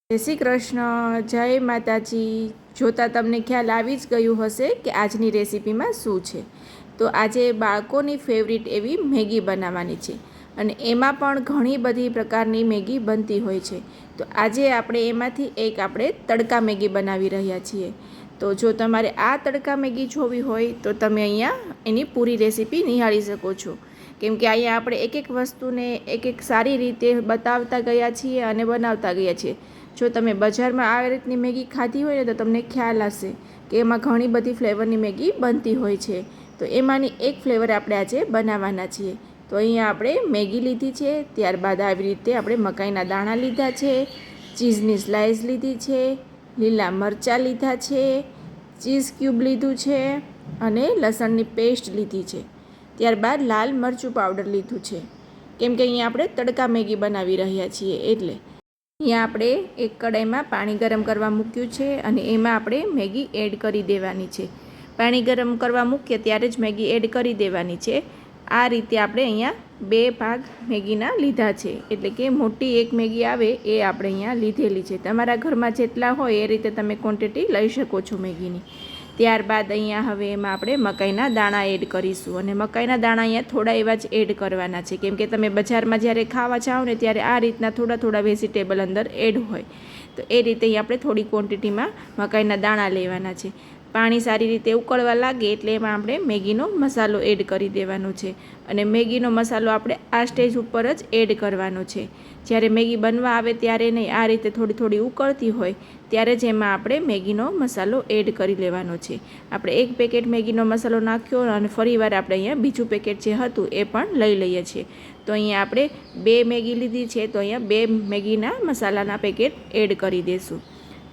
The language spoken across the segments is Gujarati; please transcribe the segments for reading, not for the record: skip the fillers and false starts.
જય શ્રી કૃષ્ણ, જય માતાજી। જોતાં તમને ખ્યાલ આવી જ ગયું હશે કે આજની રેસીપીમાં શું છે। તો આજે બાળકોની ફેવરિટ એવી મેગી બનાવવાની છે અને એમાં પણ ઘણી બધી પ્રકારની મેગી બનતી હોય છે। તો આજે આપણે એમાંથી એક તડકા મેગી બનાવી રહ્યા છીએ। તો જો તમારે આ તડકા મેગી જોવી હોય તો તમે અહીંયા એની પૂરી રેસીપી નિહાળી શકો છો, કેમ કે અહીંયા આપણે એક એક વસ્તુને એક સારી રીતે બતાવતા ગયા છીએ અને બનાવતા ગયા છીએ। જો તમે બજારમાં આ રીતની મેગી ખાધી હોય ને તો તમને ખ્યાલ હશે કે એમાં ઘણી બધી ફ્લેવરની મેગી બનતી હોય છે। તો એમાંની એક ફ્લેવર આપણે આજે બનાવવાના છીએ। તો અહીંયા આપણે મેગી લીધી છે, ત્યારબાદ આવી રીતે આપણે મકાઈના દાણા લીધા છે, ચીઝની સ્લાઇસ લીધી છે, લીલા મરચાં લીધા છે, ચીઝ ક્યુબ લીધું છે અને લસણની પેસ્ટ લીધી છે, ત્યારબાદ લાલ મરચું પાવડર લીધું છે, કેમ કે અહીંયા આપણે તડકા મેગી બનાવી રહ્યા છીએ એટલે। અહીંયા આપણે એક કડાઈમાં પાણી ગરમ કરવા મૂક્યું છે અને એમાં આપણે મેગી એડ કરી દેવાની છે। પાણી ગરમ કરવા મૂકીએ ત્યારે જ મેગી એડ કરી દેવાની છે। આ રીતે આપણે અહીંયા 2 ભાગ મેગીના લીધા છે, એટલે કે મોટી એક મેગી આવે એ આપણે અહીંયા લીધેલી છે। તમારા ઘરમાં જેટલા હોય એ રીતે તમે ક્વોન્ટિટી લઈ શકો છો મેગીની। ત્યારબાદ અહીંયા હવે એમાં આપણે મકાઈના દાણા એડ કરીશું અને મકાઈના દાણા અહીંયા થોડા એવા જ એડ કરવાના છે, કેમ કે તમે બજારમાં જ્યારે ખાવા જાઓ ને ત્યારે આ રીતના થોડા વેજીટેબલ અંદર એડ હોય, તો એ રીતે અહીંયા આપણે થોડી ક્વોન્ટિટીમાં મકાઈના દાણા લેવાના છે। પાણી સારી રીતે ઉકળવા લાગે એટલે એમાં આપણે મેગીનો મસાલો એડ કરી દેવાનો છે અને મેગીનો મસાલો આપણે આ સ્ટેજ ઉપર જ એડ કરવાનો છે। જ્યારે મેગી બનવા આવે ત્યારે નહીં, આ રીતે થોડી ઉકળતી હોય ત્યારે જ એમાં આપણે મેગીનો મસાલો એડ કરી લેવાનો છે। આપણે એક પેકેટ મેગીનો મસાલો નાખ્યો અને ફરીવાર આપણે અહીંયા બીજું પેકેટ જે હતું એ પણ લઈ લઈએ છીએ। તો અહીંયા આપણે 2 મેગી લીધી છે, તો અહીંયા 2 મેગીના મસાલાના પેકેટ એડ કરી દઈશું।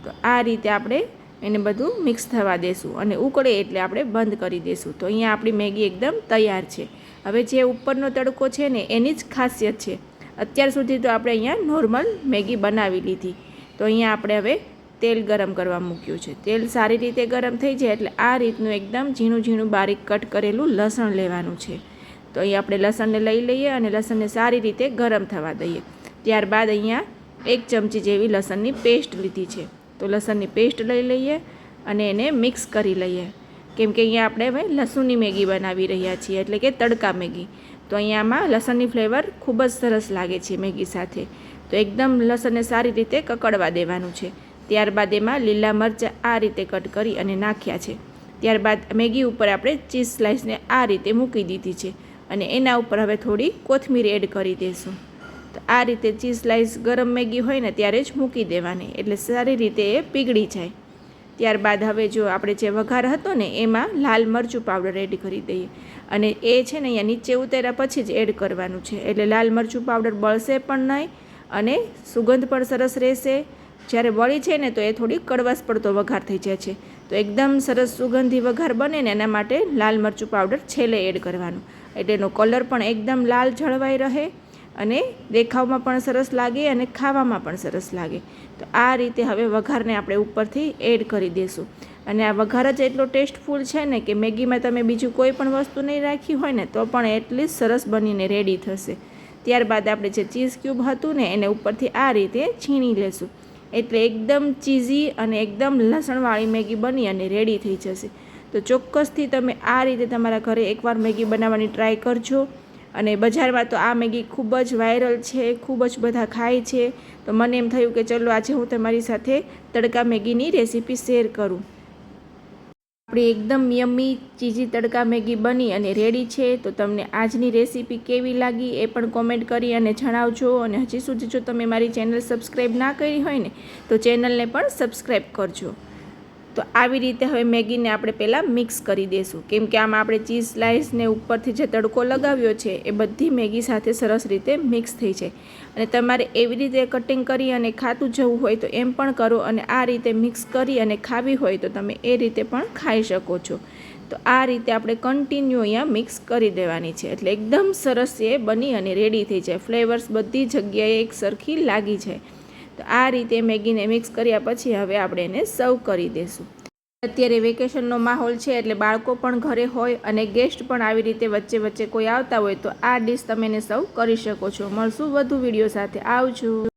તો આ રીતે આપણે એને બધું મિક્સ થવા દેશું અને ઉકળે એટલે આપણે બંધ કરી દઈશું। તો અહીંયા આપણી મેગી એકદમ તૈયાર છે। હવે જે ઉપરનો તડકો છે ને એની જ ખાસિયત છે। અત્યાર સુધી તો આપણે અહીંયા નોર્મલ મેગી બનાવી લીધી, તો અહીંયા આપણે હવે તેલ ગરમ કરવા મૂક્યું છે। તેલ સારી રીતે ગરમ થઈ જાય એટલે આ રીતનું એકદમ ઝીણું બારીક કટ કરેલું લસણ લેવાનું છે। તો અહીં આપણે લસણને લઈ લઈએ અને લસણને સારી રીતે ગરમ થવા દઈએ। ત્યારબાદ અહીંયા 1 ચમચી જેવી લસણની પેસ્ટ લીધી છે, તો લસણની પેસ્ટ લઈ લઈએ અને એને મિક્સ કરી લઈએ, કેમ કે અહીંયા આપણે હવે લસણની મેગી બનાવી રહ્યા છીએ એટલે કે તડકા મેગી। તો અહીંયામાં લસણની ફ્લેવર ખૂબ જ સરસ લાગે છે મેગી સાથે। તો એકદમ લસણને સારી રીતે કકડવા દેવાનું છે। ત્યારબાદ એમાં લીલા મરચાં આ રીતે કટ કરી અને નાખ્યા છે। ત્યારબાદ મેગી ઉપર આપણે ચીઝ સ્લાઇસને આ રીતે મૂકી દીધી છે અને એના ઉપર હવે થોડી કોથમીર એડ કરી દઈશું। તો આ રીતે ચીઝ સ્લાઇસ ગરમ મેગી હોય ને ત્યારે જ મૂકી દેવાની એટલે સારી રીતે એ પીગળી જાય। ત્યારબાદ હવે જો આપણે જે વઘાર હતો ને એમાં લાલ મરચું પાવડર એડ કરી દઈએ અને એ છે ને અહીંયા નીચે ઉતાર્યા પછી જ એડ કરવાનું છે, એટલે લાલ મરચું પાવડર બળશે પણ નહીં અને સુગંધ પણ સરસ રહેશે। જ્યારે બળી છે ને તો એ થોડી કડવાશ પડતો વઘાર થઈ જાય છે, તો એકદમ સરસ સુગંધી વઘાર બને ને એના માટે લાલ મરચું પાવડર છેલ્લે એડ કરવાનું, એટલે એનો કલર પણ એકદમ લાલ જળવાઈ રહે અને દેખાવમાં પણ સરસ લાગે અને ખાવામાં પણ સરસ લાગે। તો આ રીતે હવે વઘારને આપણે ઉપરથી એડ કરી દઈશું અને આ વઘાર જ એટલો ટેસ્ટફુલ છે ને કે મેગીમાં તમે બીજું કોઈ પણ વસ્તુ નહીં રાખી હોય ને તો પણ એટલી સરસ બનીને રેડી થશે। ત્યારબાદ આપણે જે ચીઝ ક્યુબ હતું ને એને ઉપરથી આ રીતે છીણી લેશું, એટલે એકદમ ચીઝી અને એકદમ લસણવાળી મેગી બની અને રેડી થઈ જશે। તો ચોક્કસથી તમે આ રીતે તમારા ઘરે એકવાર મેગી બનાવવાની ટ્રાય કરજો। અને બજારમાં તો આ મેગી ખૂબ જ વાયરલ છે, ખૂબ જ બધા ખાય છે, તો મને એમ થયું કે ચલો આજે હું તમારી સાથે તડકા મેગીની રેસીપી શેર કરું। આપણી એકદમ યમ્મી ચીઝી તડકા મેગી બની અને રેડી છે। તો તમને આજની રેસીપી કેવી લાગી એ પણ કોમેન્ટ કરી અને જણાવજો અને હજી સુધી જો તમે મારી ચેનલ સબસ્ક્રાઈબ ના કરી હોય ને તો ચેનલને પણ સબસ્ક્રાઈબ કરજો। તો આવી રીતે હવે મેગીને આપણે પહેલાં મિક્સ કરી દઈશું, કેમ કે આમાં આપણે ચીઝ સ્લાઇસને ઉપરથી જે તડકો લગાવ્યો છે એ બધી મેગી સાથે સરસ રીતે મિક્સ થઈ જાય। અને તમારે એવી રીતે કટિંગ કરી અને ખાતું જવું હોય તો એમ પણ કરો અને આ રીતે મિક્સ કરી અને ખાવી હોય તો તમે એ રીતે પણ ખાઈ શકો છો। તો આ રીતે આપણે કન્ટિન્યુ અહીંયા મિક્સ કરી દેવાની છે, એટલે એકદમ સરસ એ બની અને રેડી થઈ જાય, ફ્લેવર્સ બધી જગ્યાએ એક સરખી લાગી જાય। તો આ રીતે મેગીને મિક્સ કર્યા પછી હવે આપણે એને સર્વ કરી દઈશું। અત્યારે વેકેશનનો માહોલ છે એટલે બાળકો પણ ઘરે હોય અને ગેસ્ટ પણ આવી રીતે વચ્ચે કોઈ આવતા હોય તો આ ડીશ તમે એને સર્વ કરી શકો છો। મળશું વધુ વિડીયો સાથે, આવજો।